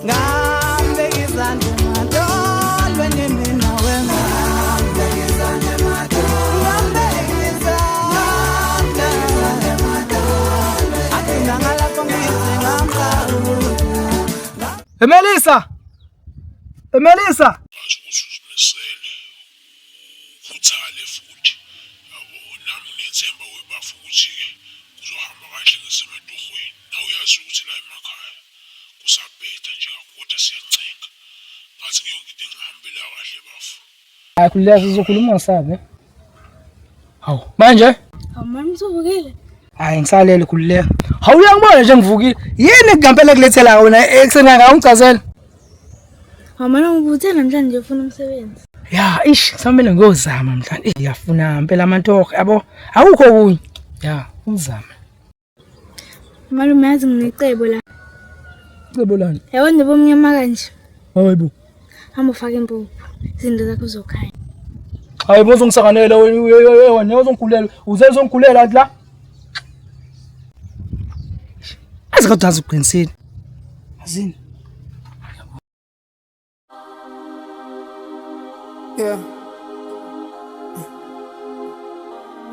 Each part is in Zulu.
Ngambeka izandla emadolweni mina wena. Ngambeka izandla emadolweni. Akinga ngalapho ngize ngamkaru. Melissa! Melissa! Uzimisele ukhuthala futhi yabo nami nethemba webafu ukuthi ke kuzohamba kahle ngasematohweni na uyazi ukuthi la emakhaya kusabhetha nje kodwa siyancenga ngathi yonke into engihambela kahle bafu. Hayi kuleza sizokhuluma ngisabe. Hawu manje? Manje usuvukile? Hayi ngisalele khulileka. Hawu uyangibona nje ngivukile. Yini kugampela kulethela wena ekseni ngawungicazela? Mama ngibuthe namhlanje ufuna umsebenzi. Ya ish samele ngiyozama mhlawumbe ngiyafuna impela amantoho yabo awukho kunye. Ya uzama. Malume yazi nginecebo la. Cebo lani? Yabo ndibomnyama kanje. Hayibo. Hamba ufake impuphu. Izinto zakho zokhaya. Hayibo uzongisakanela wena uzongikulela uzongikulela athi la. Azikade azuqinisile. Azini. Yeah.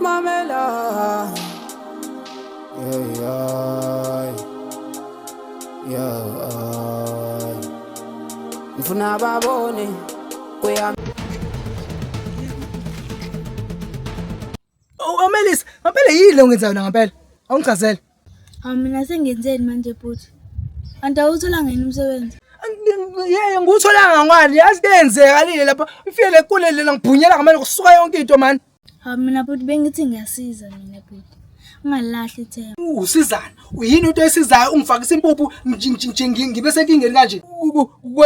Mamela. Yeah. Ngifuna babone kuya. Oh Melissa, ngempela yini lo ngenzayo ngempela? Awungichazela. Mina sengenzeni manje futhi. Anti awuthola ngeni umsebenzi? Yeye ngutholanga ngwani yazi kenzeka lapha ufike lekule lena ngibhunyela ngamanje kusuka yonke into man. Mina futhi bengithi ngiyasiza mina futhi. Ungalahli ithemba. Usizana uyini into esizayo ungifakisa impuphu ngibe senkingeni kanje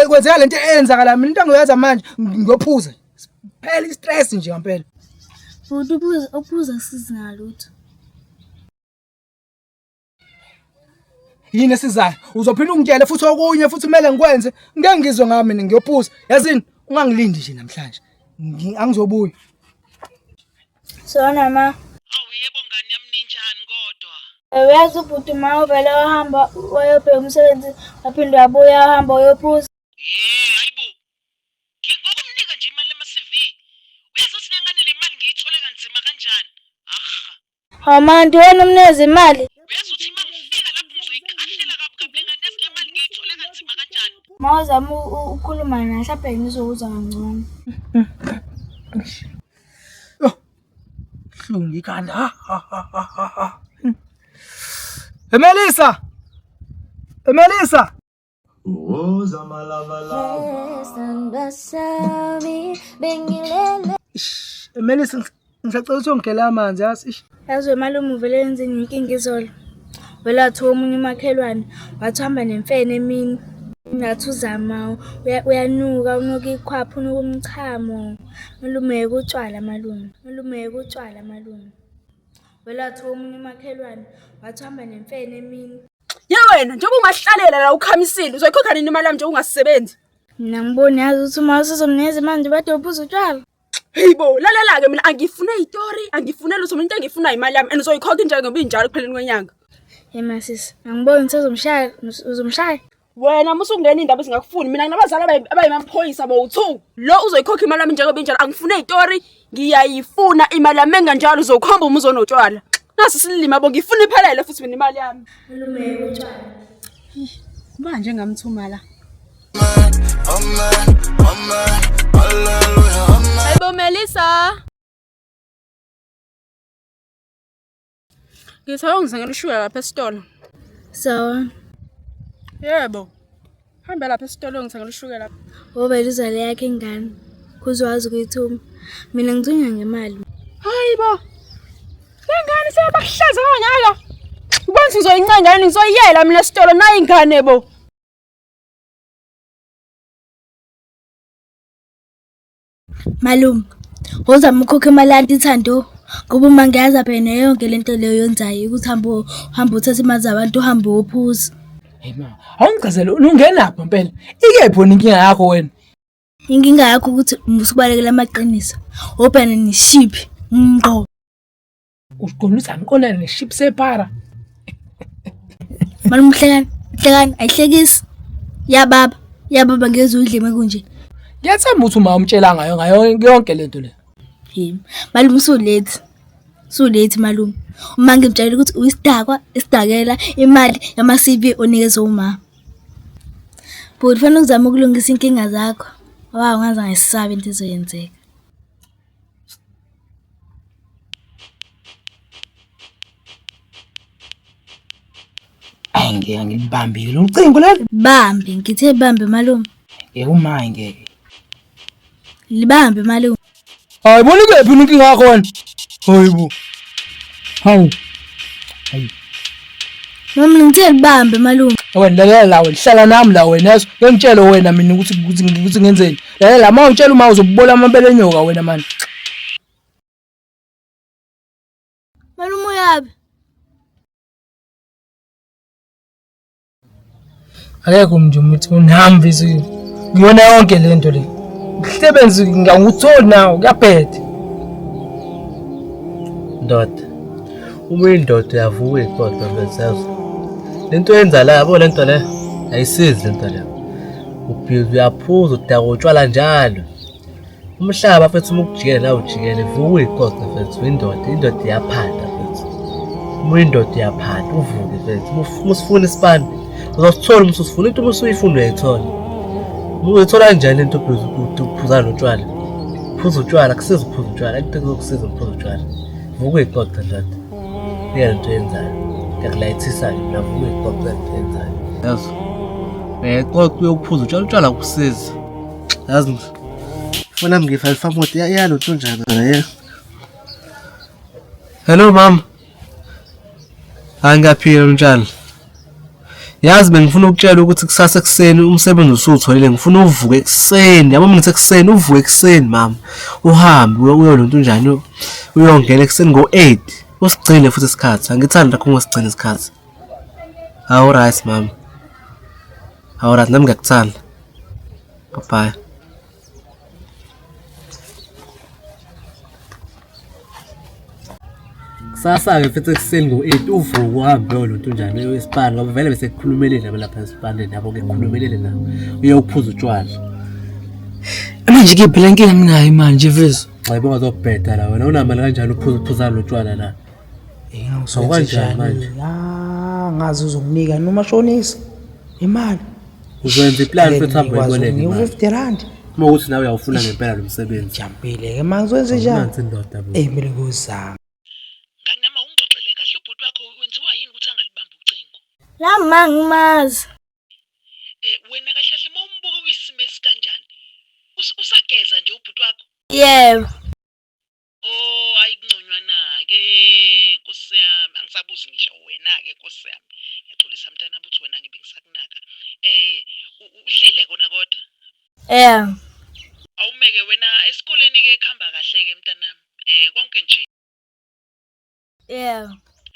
kwenzeka lento eyenzakala mina into angiyazi manje ngiyophuza phela istress nje ngempela. Futhi uphuza sizinga lutho. Yini esizayo uzophinda ungitshele futhi okunye futhi kumele ngikwenze ngeke ngizwe ngami mina ngiyophuza yazini ungangilindi nje namhlanje angizobuya. Sona ma. Awu yebo ngani yami ninjani kodwa? Uyazi ubhuti ma uvela wahamba wayobheka umsebenzi waphinde wabuya wahamba wayophuza. Hayibo. Ngokumnika nje imali ema-CV. Uyazi ukuthi lengane le mali ngiyithole kanzima kanjani? Manje wena umneze imali. Uyazi ukuthi uma ngifika lapho ngizoyikhahlela kabukabi lengane yazi le mali ngiyithole kanzima kanjani? Mawuzama ukukhuluma naye mhlawumbe ngizokuzwa kangcono. Hlungikanda. Melissa. Melissa. Woza malava Melissa ngisacela ukuthi ungigele amanzi yazi. Yazi malume uvele yenze inkinga izolo. Vela atho omunye umakhelwane wathamba nemfene emini. Ngathi uzama uyanuka unuka ikhwapha unuka umchamo. Malume utshwala malume. Vela atho omunye umakhelwane wathamba nemfene emini. Ye wena njengoba ungahlalela la ukhamisile uzoyikhokha nini imali yami nje ungasebenzi? Mina ngibona yazi ukuthi uma usizomnikeza manje bade uphuza utshwala. Heyibo lalela ke mina angifune istory angifune lutho mina into engifuna imali yami and uzoyikhokha njengoba injalo kupheleni kwenyanga. Masisi angiboni usazomshaya uzomshaya. Wena musungena indaba esingakufuni mina nginabazali abayimaphoyisa bo2 lo uzoyikhokha imali yami njengoba injalo angifune istory ngiyayifuna imali yami enganjalo uzokhomba umuzo notshwala. Nasi silima bo ngifuna iphelele futhi mina imali yami. Malume utshwala. Manje ngamthuma la. Hayibo Melissa. Ngithola ngizengela ushukela lapha esitolo. Sawa. Yebo. Hamba lapha esitolo ngithengela ushukela lapha. Obela uzale yakhe ingane. Kuzwazi ukuyithuma. Mina ngithunya ngemali. Hayibo. Lengane sebahlaza kangaka. Ubona sizoyincanga yini ngizoyiyela mina esitolo nayi ingane bo. Malume, uzama ukukhokha imali yanti ithando. Ngoba uma ngiyaza phela yonke lento leyo yenzayo ukuthi hamba uthatha imali zabantu uhambe uphuza. Hey ma, awungichazela ungenaphi impela? Ike phona inkinga yakho wena. Inkinga yakho ukuthi usubalekela amaqiniso. Open neship ngqo. Uqonisa ngiqona neship separa. Malume hlekani ayihlekisi. Ya baba ngeze udlime kunje. Ngiyathemba ukuthi uma umtshela ngayo yonke lento le. Yimi. Malume Sulethi malume. Uma ngimtshela ukuthi isidakela imali yama-CV onikeza uma. But fanele uzame ukulungisa inkinga zakho. Ungaze ngesisabe into ezoyenzeka. Ngeke ngilibambile lo ucingo lelo. Bambe, ngithe bambe malume. Uma ngeke. Libambe malume. Hayi bona kephi inkinga yakho. Hayibo. Hawu. Mama ngithe libambe malume. Wena lalela hlala nami la wena yazi ngitshela wena mina ukuthi ngenzeni. Lalela uma ungitshela uma uzobubola amabele enyoka wena manje. Malume uyabe. Akekho nje umuntu unhambi ngiyona yonke lento le. Msebenzi nganguthola nawo kuyaphethe. Ndoda. Uma indoda uyavuka iqoqa bezazo. Lento yenza la yabo lento le ayisizi lento le. Ubhizi uyaphuza udaka utshwala njalo. Umhlaba afethu uma ukujikela la ujikele vuka iqoqa fethu indoda iyaphanda fethu. Uma indoda iyaphanda uvuke fethu. Musifuna isipani. Uzosithola umsusifuna into musuyifunda uyayithola. Uyithola kanjani into ubhizi ukuphuza notshwala? Phuza utshwala kusiza ukuphuza utshwala into kusiza ukuphuza utshwala. Vuka iqoqa ndoda. Into yenzayo. Ngiyakulayithisa mina vuka iqoqa into yenzayo. Yazi. Qoqa uyokuphuza utshwala kusiza. Yazi. Funa ngifa ifamoto yalo tonjana la. Hello mama. Angaphila umntwana. Yazi bengifuna ukutshela ukuthi kusasa ekseni umsebenzi usutholile ngifuna uvuke ekseni yabo mina sekuseni uvuke ekseni mama uhambe uyolonto njani uyongena ekseni ngo8 usigcine futhi isikhathi angithanda lakho ngosigcina isikhathi. All right mama. All right nami ngiyakuthanda. Bye. Sasa ke futhi ekseni ngo8 uvuka uhambe uyolonto njani uyesipani ngoba vele bese kukhulumelene lapha esipani nabo ke kukhulumelene nawo uyokuphuza utshwala. Manje ke phela inkinga nginayo manje mfethu. Hayibo ngazobheda la wena unamali kanjani uphuza lotshwala la? Kanjani manje? Ngazi uzokunika noma shonisa imali. Uzwenza iplan futhi hambe uyiboleke imali. R50. Uma uthi nawe uyawufuna ngempela lo msebenzi. Jampile ke manje wenze njani? Nansi indoda bo. Mina ngozama. Nganama ungixoxele kahle ubhuti wakho wenziwa yini ukuthi angalibamba ucingo? Lama ngimazi. Wena kahle kahle mawumbuka kuyisimo esikanjani? Usageza nje ubhuti wakho? Yebo. Oh ayikunconywana ke Nkosi yami angisabuzi ngisho wena ke Nkosi yami. Ngiyaxolisa mntana ukuthi wena ngibe ngisakunaka. Udlile kona kodwa? Awumeke wena esikoleni ke khamba kahle ke mntanami. Konke nje.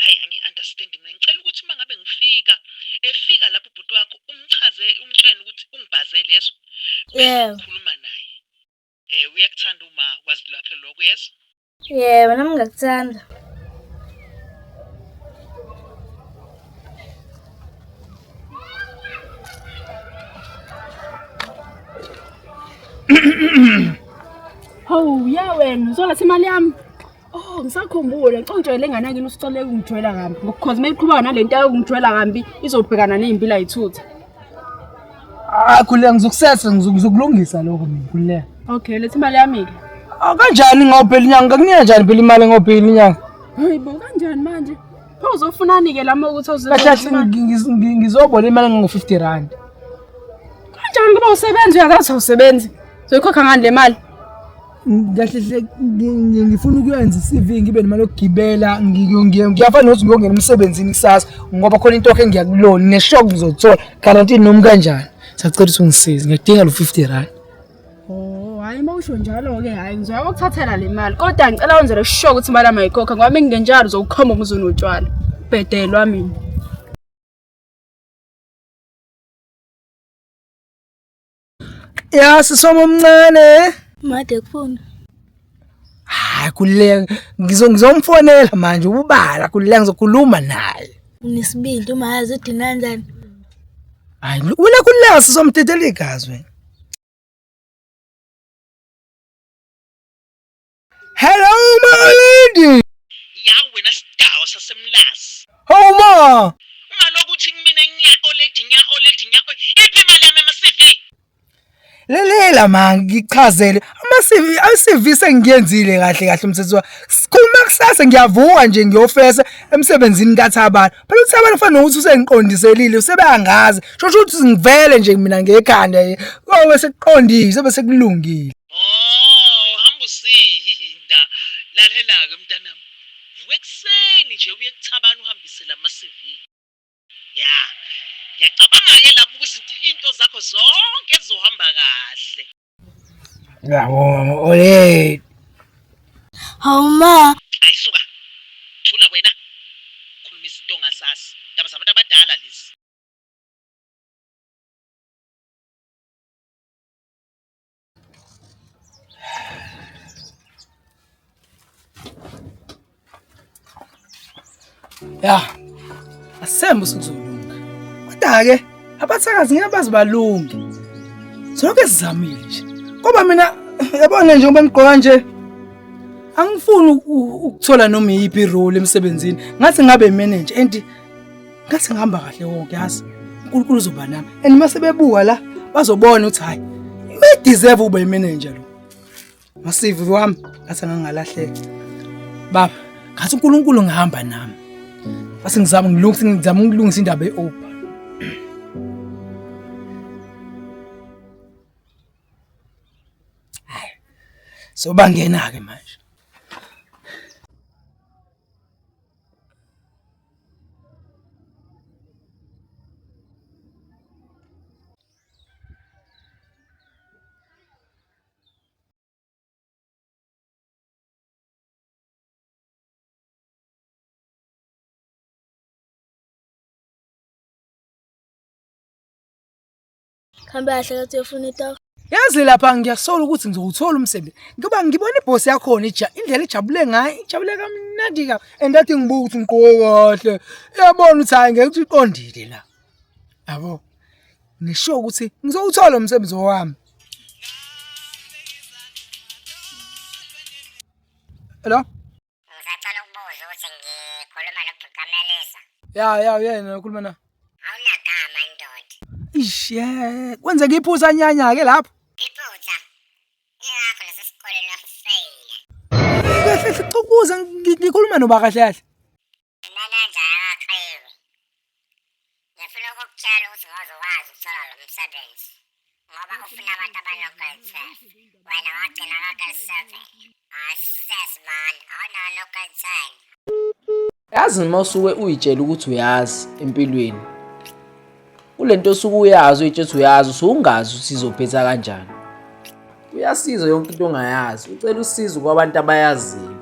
Hayi angi-understand mina ngicela ukuthi mangabe efika lapho ubhuti wakho umchaze umtshela ukuthi ungibhazele yeso. Ukhuluma naye. Uyakuthanda uma wazi lakhe lokho yeso? Yebo nami ngiyakuthanda. Hawu ya wena uzola imali yami. Oh ngisakhumbula ngicojwele nganakini usicole ungijwela kambi ngokukhoza mayiqhubeka nalento ayokungijwela kambi izobhekana nezimpilo ayithutha. Khuleka ngizokusesa ngizokulungisa lokho mina khuleka. Okay letha imali yami ke. Kanjani ngawuphela inyanga kunika kanjani phela imali ngawuphela inyanga? Hayibo kanjani manje? Pho uzofunani ke lama ukuthi Kahle ngizobola imali ngo50 rand. Kanjani kuba usebenza uyazathi usebenza? Zoyikhokha ngani le mali? Kahle ngifuna ukuyenza iCV ngibe nemali yokugibela ngiyafana nokuthi ngiyongena emsebenzini kusasa ngoba khona into okhe ngiyakulona neshock ngizothola guarantee noma kanjani. Sacela ukuthi ungisize ngiyadinga lo 50 rand. Hayi mawusho njalo ke hayi ngizoya ukuthathela le mali kodwa ngicela wenze le show ukuthi imali ayikhokha ngoba mengingenjalo uzokukhoma umuzonotshwala ubhedelwa mina. Ya sisoma omncane. Made kufuna. Hayi khuleka ngizomfonela manje ubala khuleka ngizokhuluma naye. Unesibindi uma yazi udina kanjani? Hayi wena kuleka sizomthethela igazi wena. Hello my lady. Ya wena sidawo sasemlazi. Oh ma. Ungaloku uthi kumina nya oledi iphi imali yami ama-CV? Lelela man ngichazele ama-CV sengiyenzile kahle umthetho wa. Sikhuluma kusasa ngiyavuka nje ngiyofesa emsebenzini kaThabana. Phela uThabana ufana nokuthi usengiqondiselile usebangazi. Shosho ukuthi ngivele nje mina ngekhanda kowe sekuqondise bese kulungile. Oh, hamba usinda. Lalela-ke mntanami. Vuka ekuseni nje uye kuThabana uhambise lama-CV. Ya. Ngiyacabanga-ke lapho ukuthi into zakho zonke zizohamba kahle. Yabo ole. Hawu ma. Ayisuka. Thula wena. Khuluma izinto ongazazi. Indaba zabantu abadala lezi. Ya. Asembo sikuzolunga. Kodwa-ke abathakazi ngeke bazibalungi. Sonke sizamile nje. Ngoba mina yabona nje ngoba ngigqoka nje angifuni ukuthola noma iyiphi role emsebenzini. Ngathi ngabe manager and ngathi ngihamba kahle wonke yazi. uNkulunkulu uzoba nami. And mase bebuka la bazobona ukuthi hayi we deserve ube imanager lo. Masivi wami ngathi ngangalahleka. Baba, ngathi uNkulunkulu ngihamba nami. Base ngizama ukulungisa indaba eOpa. Hayi. So bangena ke manje. Hamba kahle kathi uyofuna ito. Yazi lapha ngiyasola ukuthi ngizowuthola umsebenzi. Ngoba ngibona iboss yakho indlela ejabule ngayo, ijabule kamnandi ka. Endathi ngibuka ukuthi ngigqoke kahle. Uyabona ukuthi hayi ngeke uqondile la. Yabo. Ngisho ukuthi ngizowuthola umsebenzi wami. Hello? Ngisacela ukubuza ukuthi ngikhuluma noBhukamelisa. Ya yena ukhuluma na. Awunagama ndoda. Ishe, kwenzeka iphuza nyanya ke lapho. Iphutha. Ingakho nasesikoleni wafeyila. Kahle sicukuza ngikhuluma noba kahle kahle. Manager akaqhiwe. Ngifuna ukukutshela ukuthi ngozokwazi ukuthola lo msebenzi. Ngoba ufuna abantu abano-grade 12. Wena wagcina ka-grade 7. Assess man, awunalo grade 10. Yazi noma usuke uyitshela ukuthi uyazi empilweni. Kulento osuke uyazi uyitshela uyazi usungazi ukuthi izophetha kanjani. Uyasiza yonke into ongayazi. Ucela usizo kwabantu abayaziyo.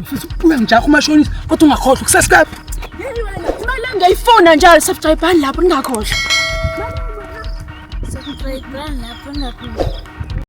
Futhi uyangijaha umashonisa kodwa ungakhohlwa kusasikabi. Hey wena, imali engiyifuna njalo subscribe lapho ngingakhohlwa. Subscribe lapho ngakho.